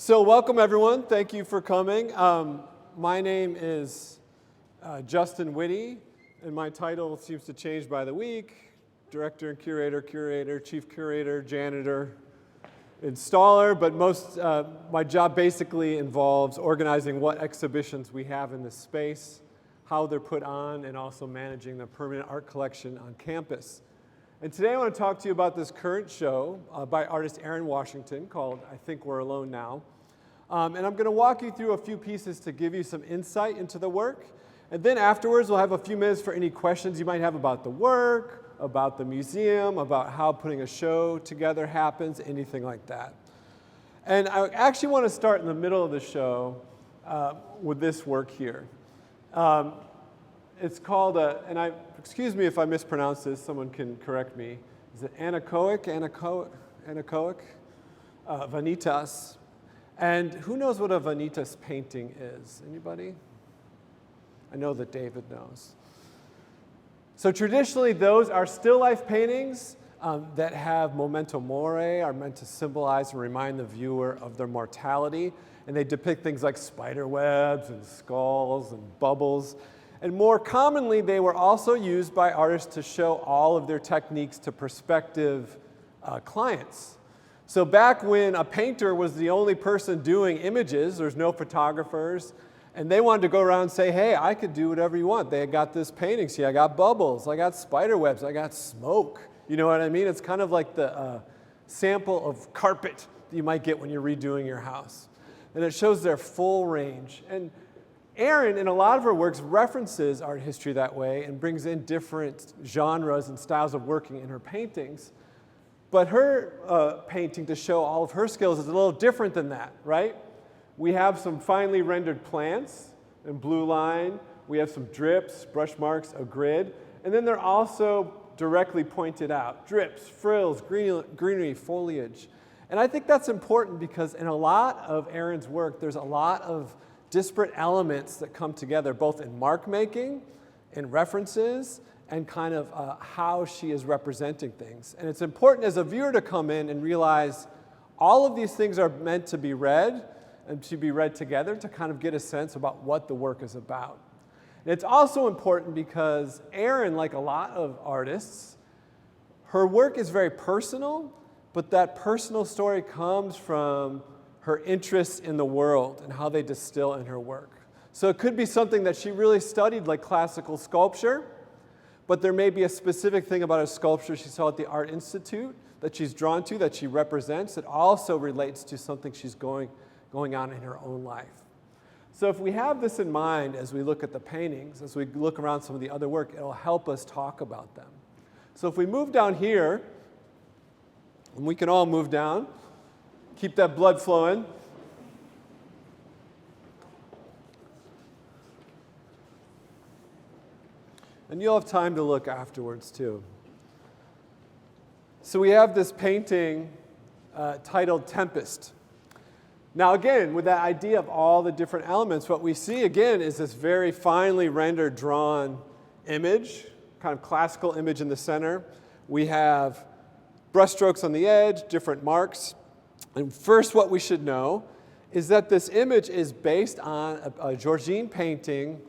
So welcome everyone, thank you for coming. My name is Justin Witte, and my title seems to change by the week. Director and curator, chief curator, janitor, installer, but my job basically involves organizing what exhibitions we have in this space, how they're put on, and also managing the permanent art collection on campus. And today I want to talk to you about this current show by artist Erin Washington called I Think We're Alone Now. And I'm going to walk you through a few pieces to give you some insight into the work. And then afterwards we'll have a few minutes for any questions you might have about the work, about the museum, about how putting a show together happens, anything like that. And I actually want to start in the middle of the show with this work here. It's called, excuse me if I mispronounce this, someone can correct me. Is it anechoic, vanitas. And who knows what a vanitas painting is? Anybody? I know that David knows. So traditionally, those are still life paintings that have memento mori, are meant to symbolize and remind the viewer of their mortality. And they depict things like spider webs and skulls and bubbles. And more commonly, they were also used by artists to show all of their techniques to prospective clients. So back when a painter was the only person doing images, there's no photographers, and they wanted to go around and say, hey, I could do whatever you want. They got this painting, see, I got bubbles, I got spider webs, I got smoke. You know what I mean? It's kind of like the sample of carpet that you might get when you're redoing your house. And it shows their full range. And Erin, in a lot of her works, references art history that way and brings in different genres and styles of working in her paintings. But her painting, to show all of her skills, is a little different than that, right? We have some finely rendered plants in blue line. We have some drips, brush marks, a grid. And then they're also directly pointed out. Drips, frills, greenery, foliage. And I think that's important because in a lot of Erin's work, there's a lot of disparate elements that come together, both in mark making, in references, and kind of how she is representing things. And it's important as a viewer to come in and realize all of these things are meant to be read and to be read together to kind of get a sense about what the work is about. And it's also important because Erin, like a lot of artists, her work is very personal, but that personal story comes from her interests in the world and how they distill in her work. So it could be something that she really studied, like classical sculpture, but there may be a specific thing about a sculpture she saw at the Art Institute that she's drawn to, that she represents, that also relates to something she's going on in her own life. So if we have this in mind as we look at the paintings, as we look around some of the other work, it'll help us talk about them. So if we move down here, and we can all move down, keep that blood flowing. And you'll have time to look afterwards too. So we have this painting titled Tempest. Now again, with that idea of all the different elements, what we see again is this very finely rendered, drawn image, kind of classical image in the center. We have brushstrokes on the edge, different marks. And first, what we should know is that this image is based on a Georgine painting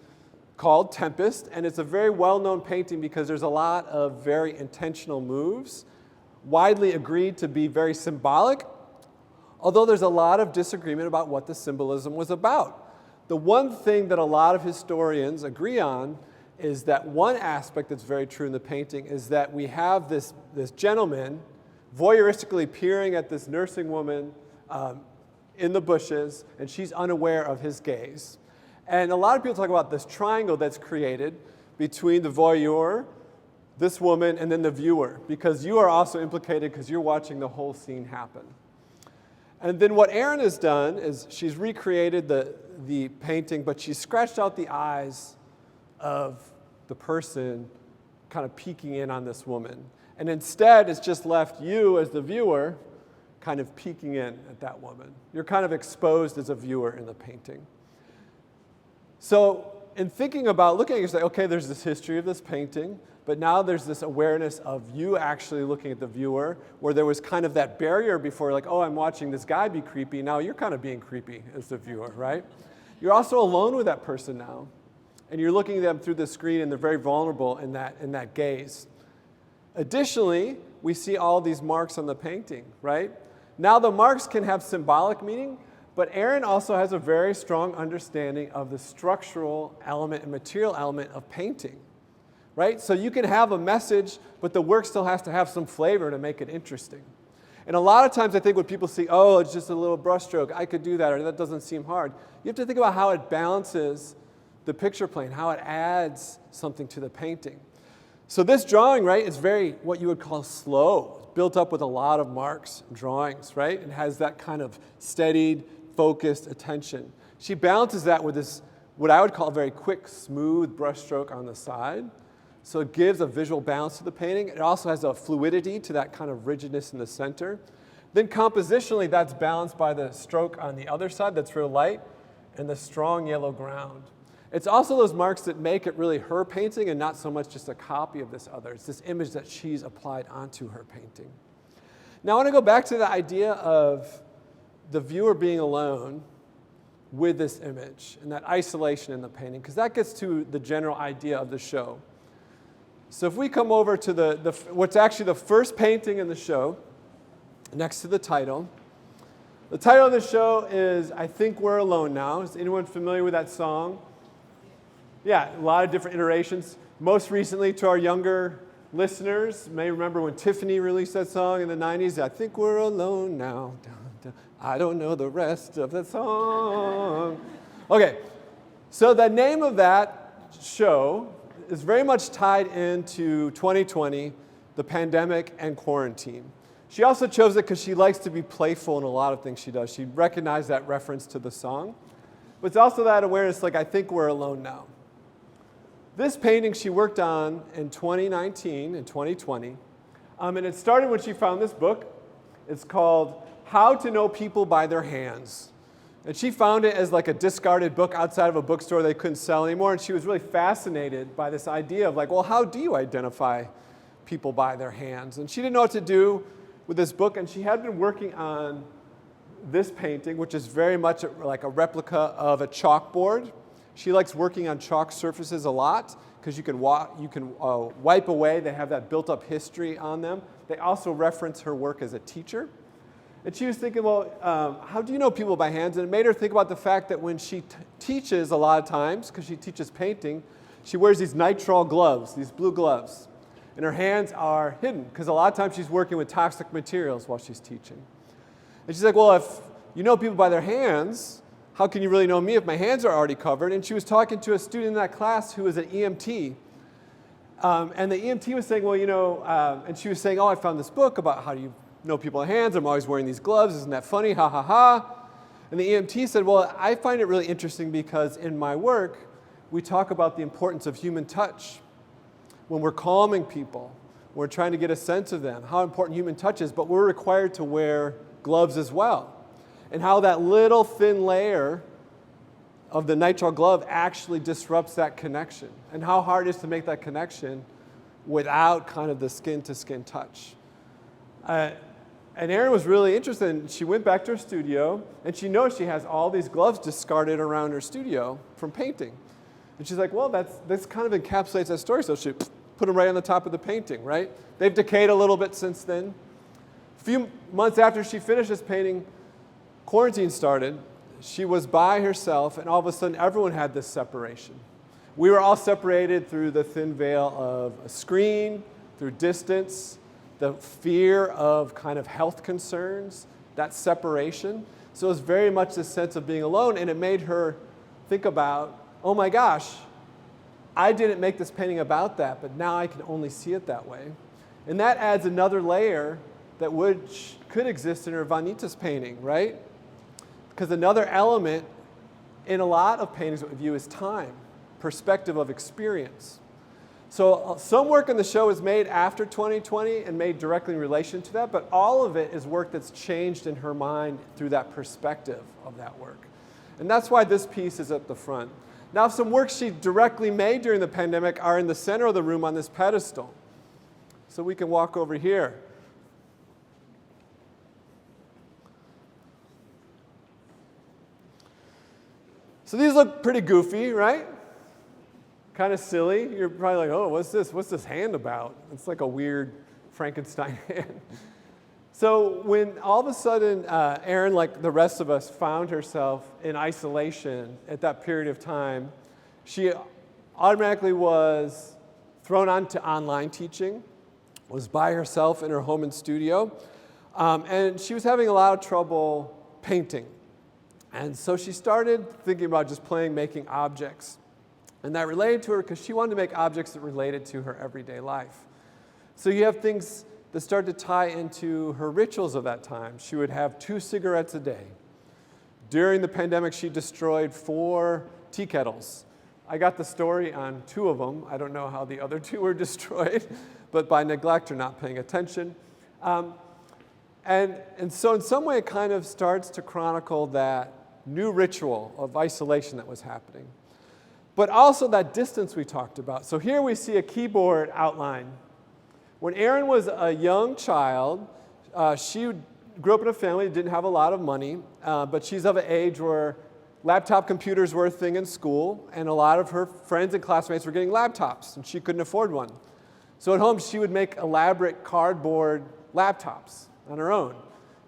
called Tempest, and it's a very well-known painting because there's a lot of very intentional moves, widely agreed to be very symbolic, although there's a lot of disagreement about what the symbolism was about. The one thing that a lot of historians agree on is that one aspect that's very true in the painting is that we have this gentleman voyeuristically peering at this nursing woman in the bushes, and she's unaware of his gaze. And a lot of people talk about this triangle that's created between the voyeur, this woman, and then the viewer, because you are also implicated because you're watching the whole scene happen. And then what Erin has done is she's recreated the painting, but she's scratched out the eyes of the person kind of peeking in on this woman. And instead, it's just left you as the viewer kind of peeking in at that woman. You're kind of exposed as a viewer in the painting. So in thinking about, looking at it, you say, okay, there's this history of this painting, but now there's this awareness of you actually looking at the viewer, where there was kind of that barrier before, like, oh, I'm watching this guy be creepy. Now you're kind of being creepy as the viewer, right? You're also alone with that person now, and you're looking at them through the screen, and they're very vulnerable in that gaze. Additionally, we see all these marks on the painting, right? Now the marks can have symbolic meaning, but Erin also has a very strong understanding of the structural element and material element of painting, right? So you can have a message, but the work still has to have some flavor to make it interesting. And a lot of times I think when people see, oh, it's just a little brushstroke, I could do that, or that doesn't seem hard, you have to think about how it balances the picture plane, how it adds something to the painting. So this drawing, right, is very what you would call slow. It's built up with a lot of marks and drawings, right? It has that kind of steadied, focused attention. She balances that with this, what I would call a very quick, smooth brushstroke on the side. So it gives a visual balance to the painting. It also has a fluidity to that kind of rigidness in the center. Then compositionally, that's balanced by the stroke on the other side that's real light and the strong yellow ground. It's also those marks that make it really her painting and not so much just a copy of this other. It's this image that she's applied onto her painting. Now I want to go back to the idea of the viewer being alone with this image and that isolation in the painting, because that gets to the general idea of the show. So if we come over to what's actually the first painting in the show, next to the title of the show is I Think We're Alone Now. Is anyone familiar with that song? Yeah, a lot of different iterations. Most recently, to our younger listeners, may remember when Tiffany released that song in the 90s, I think we're alone now. I don't know the rest of the song. Okay, so the name of that show is very much tied into 2020, the pandemic and quarantine. She also chose it because she likes to be playful in a lot of things she does. She recognized that reference to the song. But it's also that awareness, like, I think we're alone now. This painting she worked on in 2019 and 2020. And it started when she found this book. It's called How to Know People by Their Hands. And she found it as like a discarded book outside of a bookstore they couldn't sell anymore. And she was really fascinated by this idea of like, well, how do you identify people by their hands? And she didn't know what to do with this book. And she had been working on this painting, which is very much like a replica of a chalkboard. She likes working on chalk surfaces a lot because you can wipe away. They have that built-up history on them. They also reference her work as a teacher. And she was thinking, well, how do you know people by hands? And it made her think about the fact that when she teaches a lot of times, because she teaches painting, she wears these nitrile gloves, these blue gloves. And her hands are hidden because a lot of times she's working with toxic materials while she's teaching. And she's like, well, if you know people by their hands, how can you really know me if my hands are already covered? And she was talking to a student in that class who was an EMT. And the EMT was saying, well, you know, and she was saying, oh, I found this book about how do you know people's hands. I'm always wearing these gloves. Isn't that funny? Ha, ha, ha. And the EMT said, well, I find it really interesting because in my work, we talk about the importance of human touch. When we're calming people, we're trying to get a sense of them, how important human touch is, but we're required to wear gloves as well. And how that little thin layer of the nitrile glove actually disrupts that connection, and how hard it is to make that connection without kind of the skin-to-skin touch. And Erin was really interested, and she went back to her studio, and she knows she has all these gloves discarded around her studio from painting. And she's like, well, that's kind of encapsulates that story, so she put them right on the top of the painting, right? They've decayed a little bit since then. A few months after she finished this painting, quarantine started. She was by herself, and all of a sudden, everyone had this separation. We were all separated through the thin veil of a screen, through distance, the fear of kind of health concerns, that separation. So it was very much this sense of being alone, and it made her think about, oh my gosh, I didn't make this painting about that, but now I can only see it that way. And that adds another layer that could exist in her Vanitas painting, right? Because another element in a lot of paintings that we view is time, perspective of experience. So some work in the show is made after 2020 and made directly in relation to that, but all of it is work that's changed in her mind through that perspective of that work. And that's why this piece is at the front. Now, some works she directly made during the pandemic are in the center of the room on this pedestal. So we can walk over here. So these look pretty goofy, right? Kind of silly. You're probably like, oh, what's this? What's this hand about? It's like a weird Frankenstein hand. So when all of a sudden Erin, like the rest of us, found herself in isolation at that period of time, she automatically was thrown onto online teaching, was by herself in her home and studio, and she was having a lot of trouble painting. And so she started thinking about just making objects. And that related to her because she wanted to make objects that related to her everyday life. So you have things that start to tie into her rituals of that time. She would have 2 cigarettes a day. During the pandemic, she destroyed 4 tea kettles. I got the story on 2 of them. I don't know how the other 2 were destroyed, but by neglect or not paying attention. And so in some way, it kind of starts to chronicle that new ritual of isolation that was happening. But also that distance we talked about. So here we see a keyboard outline. When Erin was a young child, she grew up in a family that didn't have a lot of money, but she's of an age where laptop computers were a thing in school, and a lot of her friends and classmates were getting laptops, and she couldn't afford one. So at home, she would make elaborate cardboard laptops on her own.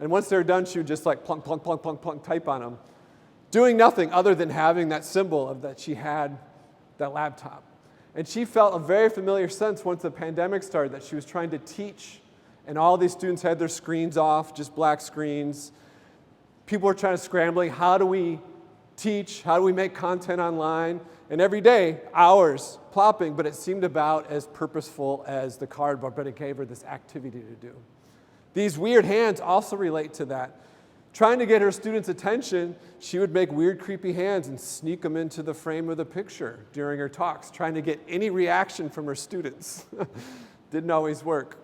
And once they were done, she would just like plunk, plunk, plunk, plunk, plunk, type on them, doing nothing other than having that symbol of that she had that laptop. And she felt a very familiar sense once the pandemic started that she was trying to teach, and all these students had their screens off, just black screens. People were trying to scrambling, how do we teach? How do we make content online? And every day, hours plopping, but it seemed about as purposeful as the cardboard, but it gave her this activity to do. These weird hands also relate to that. Trying to get her students' attention, she would make weird, creepy hands and sneak them into the frame of the picture during her talks, trying to get any reaction from her students. Didn't always work.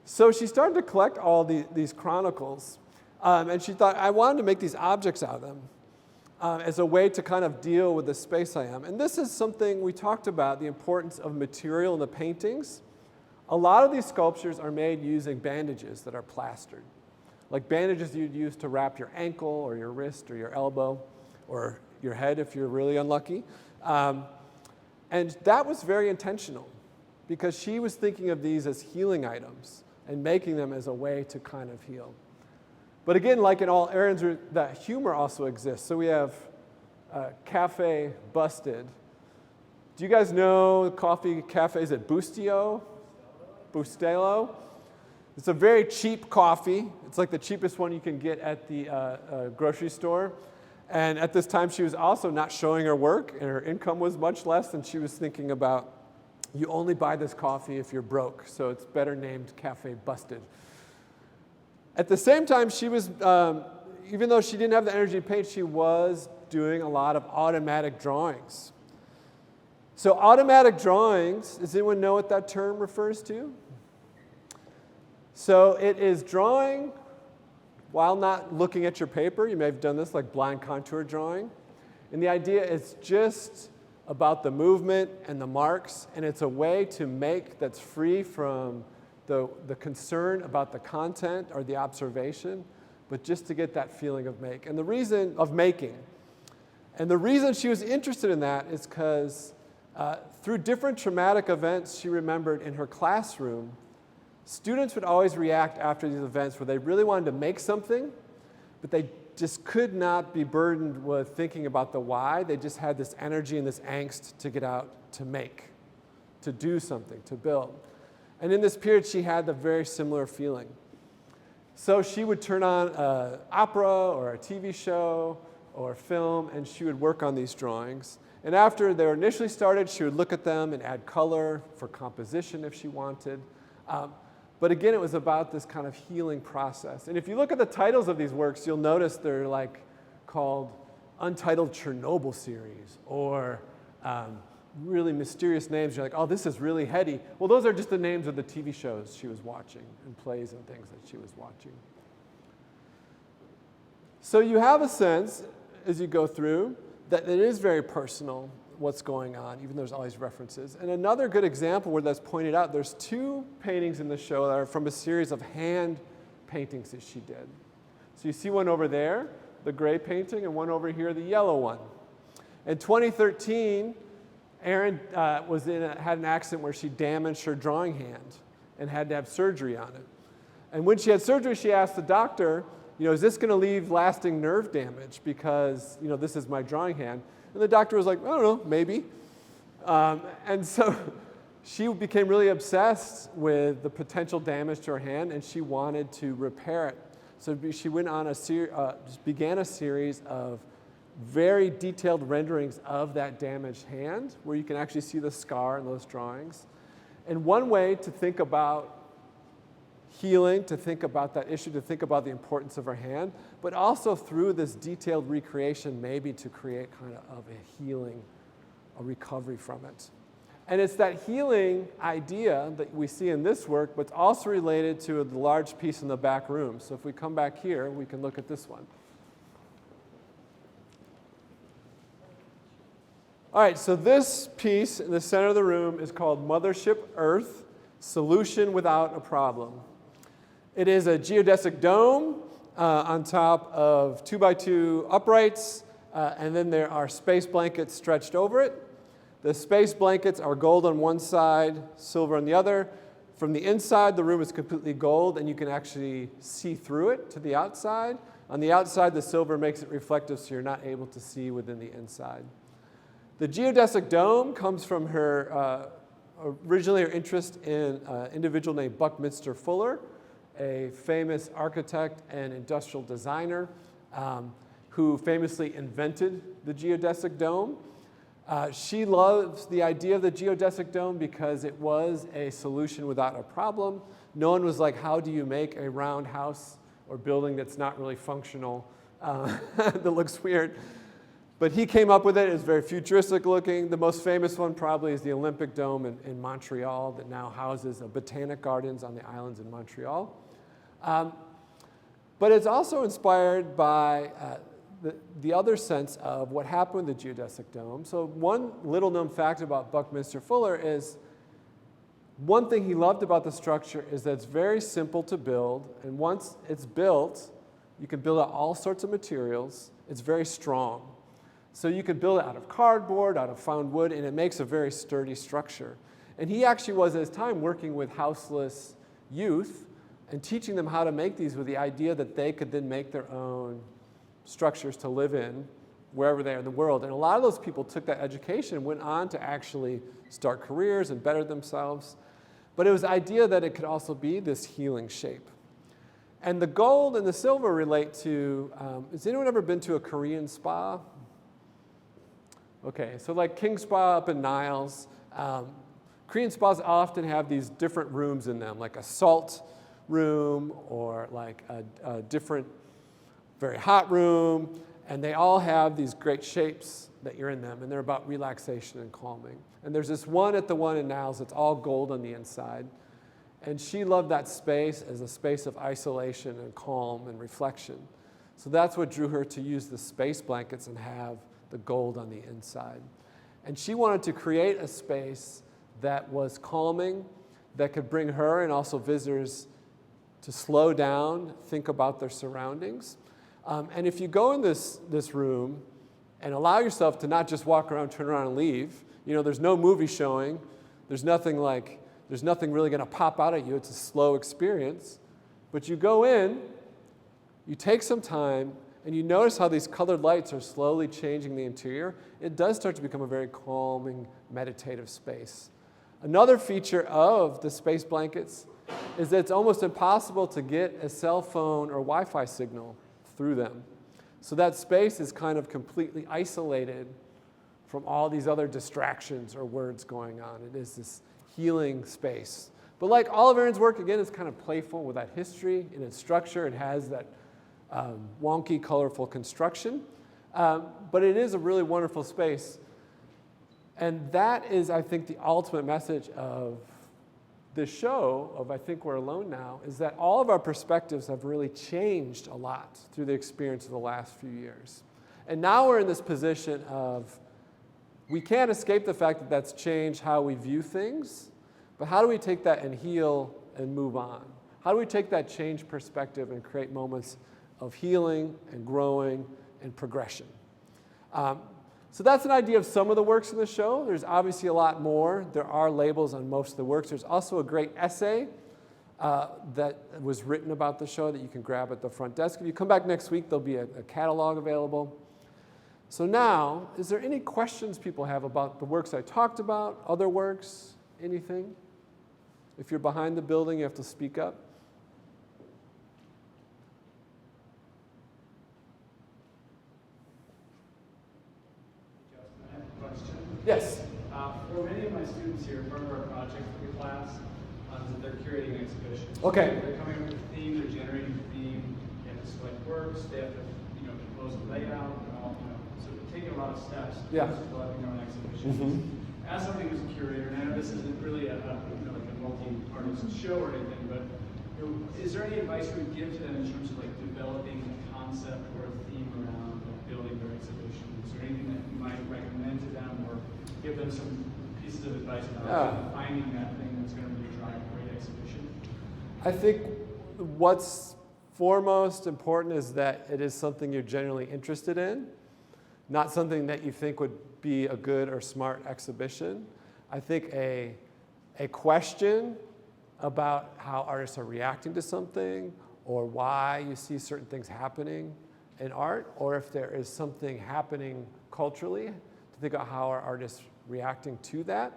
So she started to collect all these chronicles, and she thought, I wanted to make these objects out of them as a way to kind of deal with the space I am. And this is something we talked about, the importance of material in the paintings. A lot of these sculptures are made using bandages that are plastered, like bandages you'd use to wrap your ankle or your wrist or your elbow or your head if you're really unlucky. And that was very intentional because she was thinking of these as healing items and making them as a way to kind of heal. But again, like in all Erin's, that humor also exists. So we have Cafe Busted. Do you guys know coffee cafes at Bustelo? It's a very cheap coffee. It's like the cheapest one you can get at the grocery store. And at this time, she was also not showing her work, and her income was much less, and she was thinking about, you only buy this coffee if you're broke, so it's better named Cafe Busted. At the same time, she was, even though she didn't have the energy to paint, she was doing a lot of automatic drawings. So automatic drawings, does anyone know what that term refers to? So it is drawing while not looking at your paper. You may have done this like blind contour drawing. And the idea is just about the movement and the marks, and it's a way to make that's free from the concern about the content or the observation, but just to get that feeling of making. And the reason she was interested in that is because through different traumatic events she remembered in her classroom, students would always react after these events where they really wanted to make something, but they just could not be burdened with thinking about the why. They just had this energy and this angst to get out, to make, to do something, to build. And in this period, she had the very similar feeling. So she would turn on an opera or a TV show or film, and she would work on these drawings. And after they were initially started, she would look at them and add color for composition if she wanted. But again, it was about this kind of healing process. And if you look at the titles of these works, you'll notice they're like called Untitled Chernobyl Series or really mysterious names. You're like, oh, this is really heady. Well, those are just the names of the TV shows she was watching and plays and things that she was watching. So you have a sense, as you go through, that it is very personal what's going on, even though there's all these references. And another good example where that's pointed out, there's 2 paintings in the show that are from a series of hand paintings that she did. So you see one over there, the gray painting, and one over here, the yellow one. In 2013, Erin had an accident where she damaged her drawing hand and had to have surgery on it. And when she had surgery, she asked the doctor, is this going to leave lasting nerve damage because, this is my drawing hand? And the doctor was like, I don't know, maybe. And so she became really obsessed with the potential damage to her hand, and she wanted to repair it. So she went on began a series of very detailed renderings of that damaged hand, where you can actually see the scar in those drawings. And one way to think about healing, to think about that issue, to think about the importance of her hand, but also through this detailed recreation, maybe to create kind of a healing, a recovery from it. And it's that healing idea that we see in this work, but it's also related to the large piece in the back room. So if we come back here, we can look at this one. All right, so this piece in the center of the room is called Mothership Earth, Solution Without a Problem. It is a geodesic dome on top of 2x2 uprights, and then there are space blankets stretched over it. The space blankets are gold on one side, silver on the other. From the inside, the room is completely gold, and you can actually see through it to the outside. On the outside, the silver makes it reflective, so you're not able to see within the inside. The geodesic dome comes from her, originally her interest in an individual named Buckminster Fuller, a famous architect and industrial designer who famously invented the geodesic dome. She loves the idea of the geodesic dome because it was a solution without a problem. No one was like, how do you make a round house or building that's not really functional, that looks weird? But he came up with it. It's very futuristic looking. The most famous one probably is the Olympic Dome in Montreal that now houses botanic gardens on the islands in Montreal. But it's also inspired by the other sense of what happened with the geodesic dome. So one little known fact about Buckminster Fuller is one thing he loved about the structure is that it's very simple to build. And once it's built, you can build out all sorts of materials. It's very strong. So you could build it out of cardboard, out of found wood, and it makes a very sturdy structure. And he actually was, at his time, working with houseless youth and teaching them how to make these with the idea that they could then make their own structures to live in wherever they are in the world. And a lot of those people took that education and went on to actually start careers and better themselves. But it was the idea that it could also be this healing shape. And the gold and the silver relate to, has anyone ever been to a Korean spa? Okay, so like King Spa up in Niles, Korean spas often have these different rooms in them, like a salt room or like a different, very hot room, and they all have these great shapes that you're in them, and they're about relaxation and calming. And there's this one at the one in Niles that's all gold on the inside, and she loved that space as a space of isolation and calm and reflection. So that's what drew her to use the space blankets and have the gold on the inside. And she wanted to create a space that was calming, that could bring her and also visitors to slow down, think about their surroundings. And if you go in this room and allow yourself to not just walk around, turn around, and leave, there's no movie showing, there's nothing really going to pop out at you. It's a slow experience. But you go in, you take some time, and you notice how these colored lights are slowly changing the interior. It does start to become a very calming, meditative space. Another feature of the space blankets is that it's almost impossible to get a cell phone or Wi-Fi signal through them. So that space is kind of completely isolated from all these other distractions or words going on. It is this healing space. But like all of Erin's work, again, it's kind of playful with that history in its structure. It has that wonky, colorful construction. But it is a really wonderful space. And that is, I think, the ultimate message of this show of I Think We're Alone Now, is that all of our perspectives have really changed a lot through the experience of the last few years. And now we're in this position of, we can't escape the fact that that's changed how we view things, but how do we take that and heal and move on? How do we take that changed perspective and create moments of healing and growing and progression? So that's an idea of some of the works in the show. There's obviously a lot more. There are labels on most of the works. There's also a great essay that was written about the show that you can grab at the front desk. If you come back next week, there'll be a catalog available. So now, is there any questions people have about the works I talked about, other works, anything? If you're behind the building, you have to speak up. Justin, I have a question. Yes. For many of my students here, part of our project for the class is that they're curating an exhibition. Okay. So they're coming up with a theme, they're generating a theme, they have to select works, they have to compose a layout, and all, so they're taking a lot of steps to developing their own exhibition. As somebody who's a curator, and I know this isn't really like a multi-artist show or anything, but is there any advice you would give to them in terms of like developing a concept or a theme around like, building their exhibition? Is there anything that you might recommend to them or give them some pieces of advice about finding that thing that's going to really drive a great exhibition? I think what's foremost important is that it is something you're genuinely interested in, not something that you think would be a good or smart exhibition. I think a question about how artists are reacting to something or why you see certain things happening in art, or if there is something happening culturally, to think about how are artists reacting to that.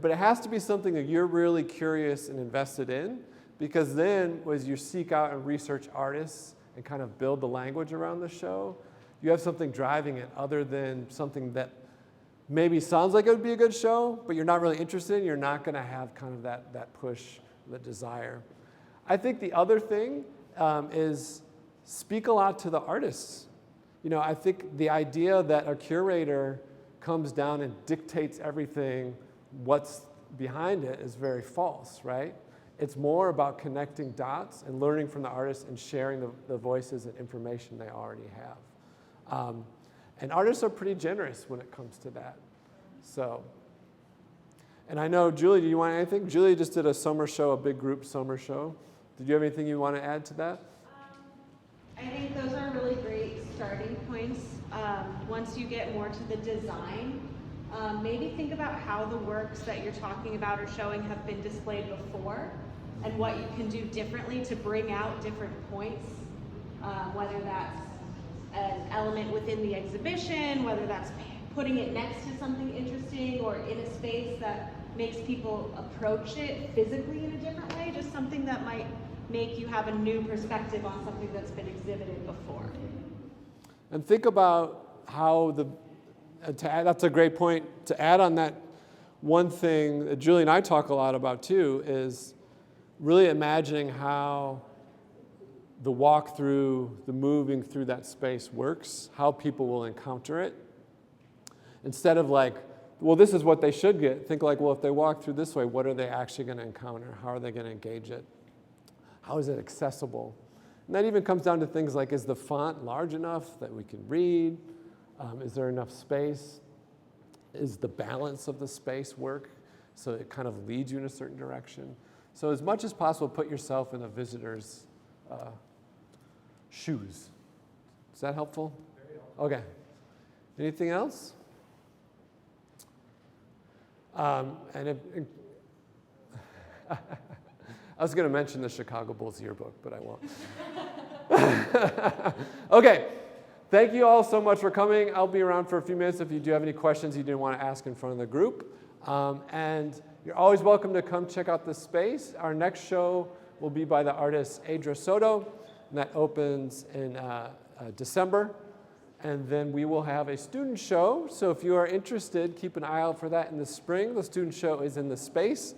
But it has to be something that you're really curious and invested in, because then as you seek out and research artists and kind of build the language around the show, you have something driving it other than something that maybe sounds like it would be a good show, but you're not really interested in. You're not going to have kind of that push, the desire. I think the other thing is speak a lot to the artists. I think the idea that a curator comes down and dictates everything, what's behind it, is very false, right? It's more about connecting dots and learning from the artists and sharing the voices and information they already have. And artists are pretty generous when it comes to that. So, and I know, Julie, do you want anything? Julie just did a summer show, a big group summer show. Did you have anything you want to add to that? I think those are really great starting points. Once you get more to the design, maybe think about how the works that you're talking about or showing have been displayed before and what you can do differently to bring out different points, whether that's an element within the exhibition, whether that's putting it next to something interesting or in a space that makes people approach it physically in a different way, just something that might make you have a new perspective on something that's been exhibited before. And think about how that's a great point. To add on that, one thing that Julie and I talk a lot about too is really imagining how the walkthrough, the moving through that space works, how people will encounter it. Instead of like, well, this is what they should get, think like, well, if they walk through this way, what are they actually going to encounter? How are they going to engage it? How is it accessible? And that even comes down to things like, is the font large enough that we can read? Is there enough space? Is the balance of the space work so it kind of leads you in a certain direction? So as much as possible, put yourself in a visitor's shoes. Is that helpful? Very helpful. Okay. Anything else? I was going to mention the Chicago Bulls yearbook, but I won't. Okay. Thank you all so much for coming. I'll be around for a few minutes if you do have any questions you didn't want to ask in front of the group. And you're always welcome to come check out the space. Our next show will be by the artist Adra Soto, and that opens in December. And then we will have a student show. So if you are interested, keep an eye out for that in the spring. The student show is in the space,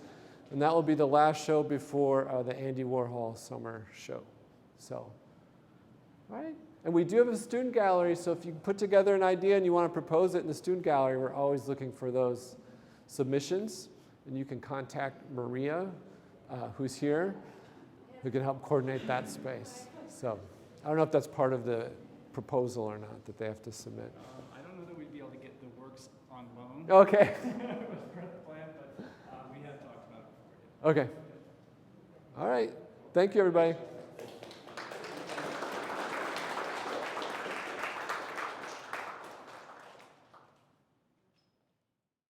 and that will be the last show before the Andy Warhol summer show. So, all right. And we do have a student gallery, so if you put together an idea and you want to propose it in the student gallery, we're always looking for those submissions. And you can contact Maria, who's here, who can help coordinate that space. So I don't know if that's part of the proposal or not that they have to submit? I don't know that we'd be able to get the works on loan. Okay. Was part of the plan, but we have talked about it before. Okay. All right. Thank you, everybody.